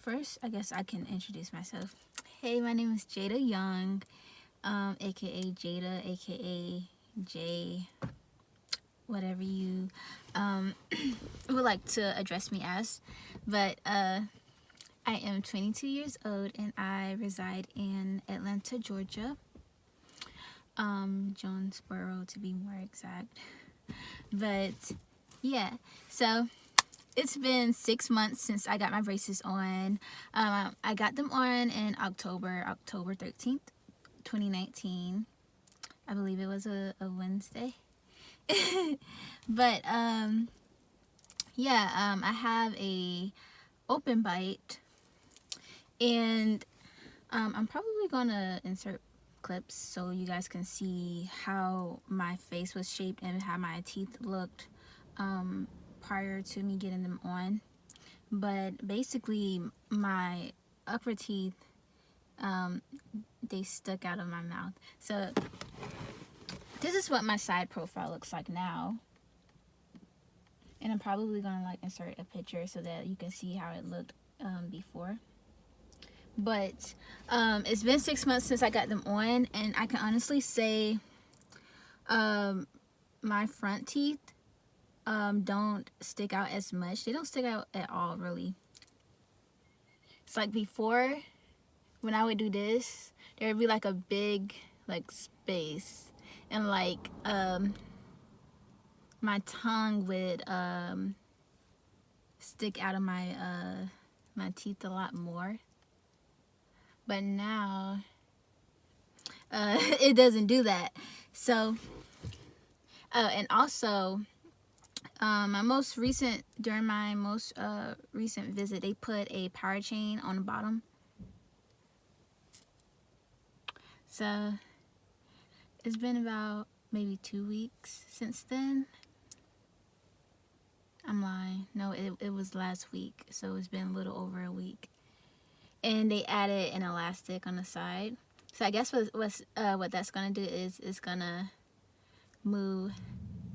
First, I guess I can introduce myself. Hey, my name is Jada Young, aka Jada, aka J, whatever you would like to address me as. But I am 22 years old and I reside in Atlanta, Georgia, Jonesboro to be more exact. But yeah, so it's been 6 months since I got my braces on. I got them on in October 13th, 2019. I believe it was a Wednesday. But I have a open bite, and I'm probably gonna insert clips so you guys can see how my face was shaped and how my teeth looked prior to me getting them on. But basically, my upper teeth, they stuck out of my mouth. So this is what my side profile looks like now. And I'm probably gonna like insert a picture so that you can see how it looked before. But it's been 6 months since I got them on, and I can honestly say my front teeth don't stick out as much. They don't stick out at all, really. It's like before, when I would do this, there would be like a big like space, and like my tongue would stick out of my teeth a lot more. But now it doesn't do that. So and also during my most recent visit, they put a power chain on the bottom. So it's been about maybe 2 weeks since then. I'm lying. No, it was last week. So it's been a little over a week. And they added an elastic on the side. So I guess what that's gonna do is it's gonna move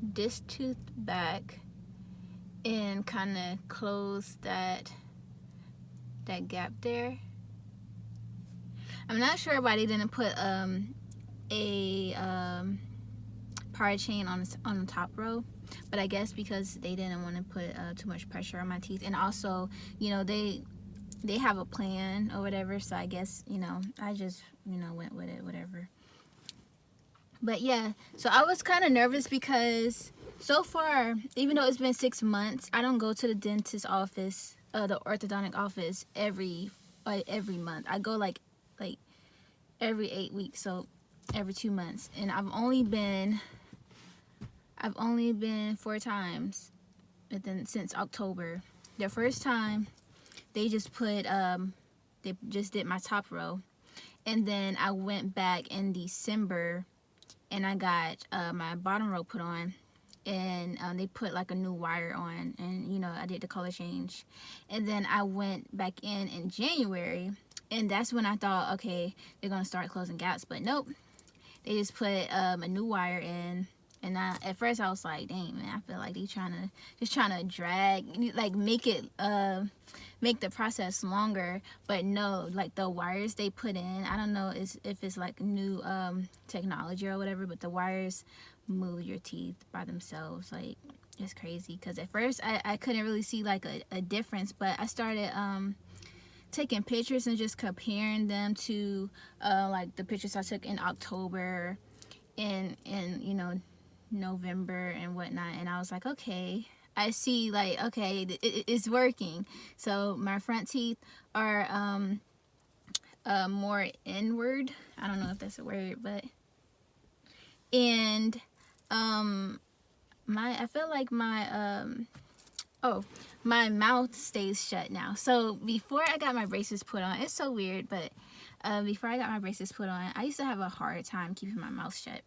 this tooth back and kind of close that gap there. I'm not sure why they didn't put a power chain on the top row, but I guess because they didn't want to put too much pressure on my teeth, and also they have a plan or whatever, so I guess I just went with it, whatever. But yeah, so I was kind of nervous because so far, even though it's been 6 months, I don't go to the dentist office, the orthodontic office every month. I go like every 8 weeks, so every 2 months, and I've only been 4 times since October. The first time they just did my top row, and then I went back in December and I got my bottom row put on, and they put like a new wire on, and I did the color change, and then I went back in January, and that's when I thought, okay, they're gonna start closing gaps, but nope, they just put a new wire in. And at first I was like, dang, man, I feel like they trying to drag, like make the process longer. But no, like the wires they put in, I don't know if it's like new technology or whatever, but the wires move your teeth by themselves. Like, it's crazy. Because at first I couldn't really see like a difference, but I started taking pictures and just comparing them to like the pictures I took in October and November and whatnot, and I was like, okay, I see, like, okay, it's working. So my front teeth are more inward. I don't know if that's a word, but and I feel like my mouth stays shut now. So before I got my braces put on, it's so weird, but before I got my braces put on, I used to have a hard time keeping my mouth shut.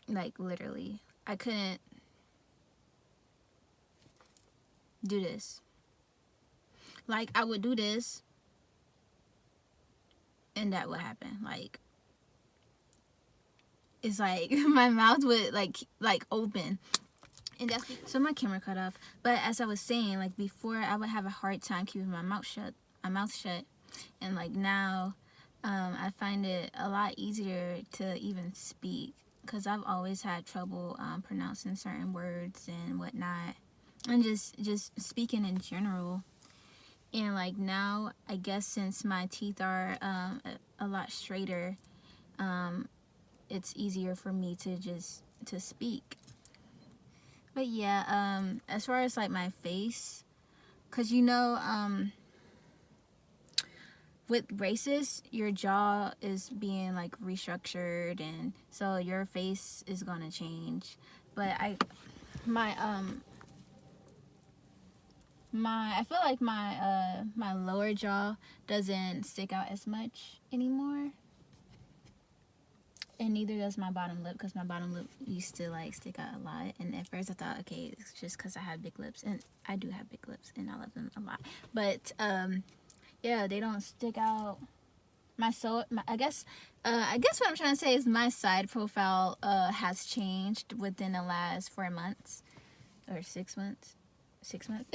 Like, literally, I couldn't do this. Like, I would do this, and that would happen. Like, it's like my mouth would like open, And that's so my camera cut off. But as I was saying, like before, I would have a hard time keeping my mouth shut. And like now, I find it a lot easier to even speak, because I've always had trouble pronouncing certain words and whatnot, and just speaking in general. And like now, I guess since my teeth are a lot straighter, it's easier for me to speak. But yeah, as far as like my face, because with braces, your jaw is being like restructured, and so your face is gonna change. But I feel like my lower jaw doesn't stick out as much anymore, and neither does my bottom lip, because my bottom lip used to like stick out a lot. And at first I thought, okay, it's just because I have big lips, and I do have big lips and I love them a lot. But yeah, they don't stick out. I guess what I'm trying to say is my side profile has changed within the last 4 months or 6 months. 6 months.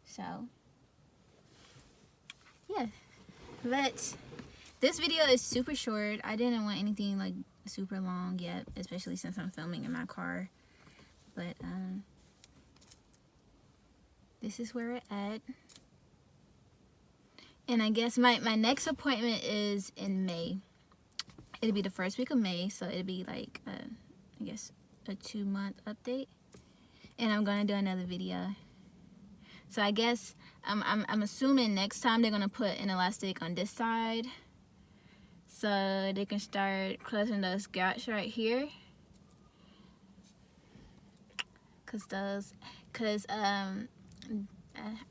So yeah, but this video is super short. I didn't want anything like super long yet, especially since I'm filming in my car. But this is where we're at. And I guess my next appointment is in May. It'll be the first week of May, so it'll be like I guess a 2-month update. And I'm gonna do another video. So I guess I'm assuming next time they're gonna put an elastic on this side, so they can start closing those gaps right here. Cause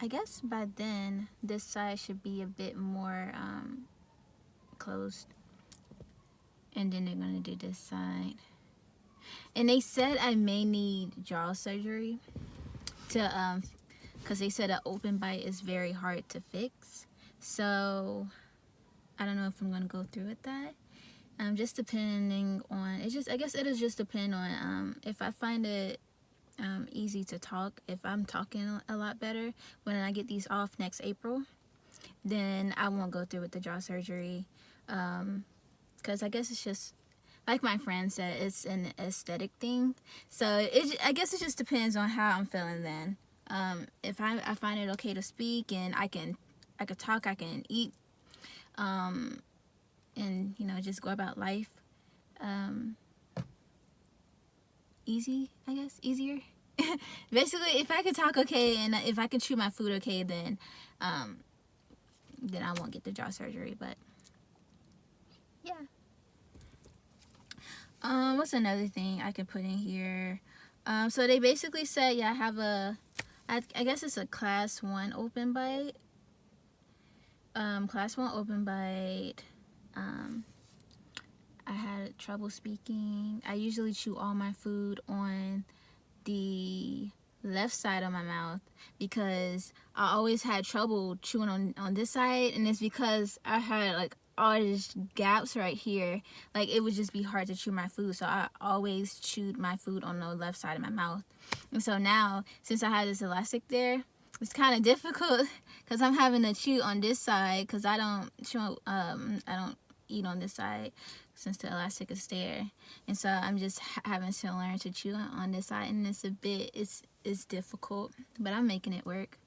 I guess by then this side should be a bit more closed, and then they're gonna do this side. And they said I may need jaw surgery to because they said an open bite is very hard to fix. So I don't know if I'm gonna go through with that. Just depending on I guess it'll just depend on if I find it easy to talk. If I'm talking a lot better when I get these off next April, then I won't go through with the jaw surgery. Because I guess it's just like my friend said, it's an aesthetic thing. So I guess it just depends on how I'm feeling then. If I find it okay to speak, and I can talk, I can eat, and just go about life easier. Basically, if I can talk okay, and if I can chew my food okay, then I won't get the jaw surgery. But yeah. What's another thing I could put in here? So they basically said, yeah, I have I guess it's a class 1 open bite. Class 1 open bite. I had trouble speaking. I usually chew all my food on the left side of my mouth, because I always had trouble chewing on this side, and it's because I had like all these gaps right here. Like it would just be hard to chew my food, so I always chewed my food on the left side of my mouth. And so now, since I have this elastic there, it's kind of difficult because I'm having to chew on this side, because I don't eat on this side since the elastic is there. And so I'm just having to learn to chew on this side, and it's difficult, but I'm making it work.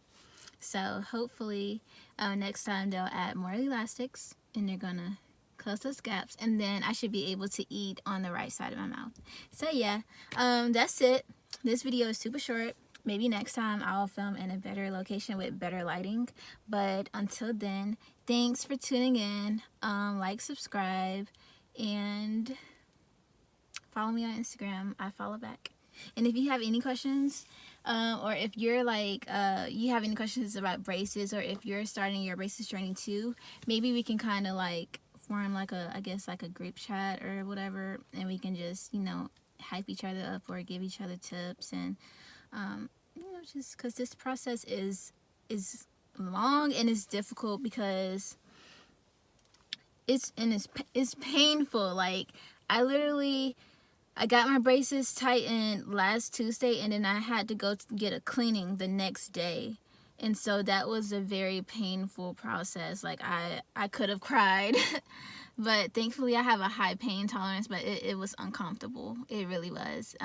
So hopefully next time they'll add more elastics, and they're gonna close those gaps, and then I should be able to eat on the right side of my mouth. So yeah, that's it. This video is super short. Maybe next time I'll film in a better location with better lighting. But until then, thanks for tuning in. Like, subscribe, and follow me on Instagram. I follow back. And if you have any questions, or if you're like you have any questions about braces, or if you're starting your braces journey too, maybe we can kind of like form like I guess like a group chat or whatever, and we can just hype each other up or give each other tips. And just because this process is long and it's difficult, because it's painful. Like I literally I got my braces tightened last Tuesday, and then I had to go get a cleaning the next day. And so that was a very painful process. Like, I could have cried. But thankfully I have a high pain tolerance, but it was uncomfortable. It really was.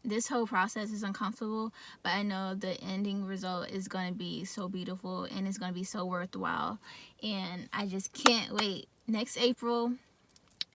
This whole process is uncomfortable, but I know the ending result is going to be so beautiful, and it's going to be so worthwhile. And I just can't wait. Next April,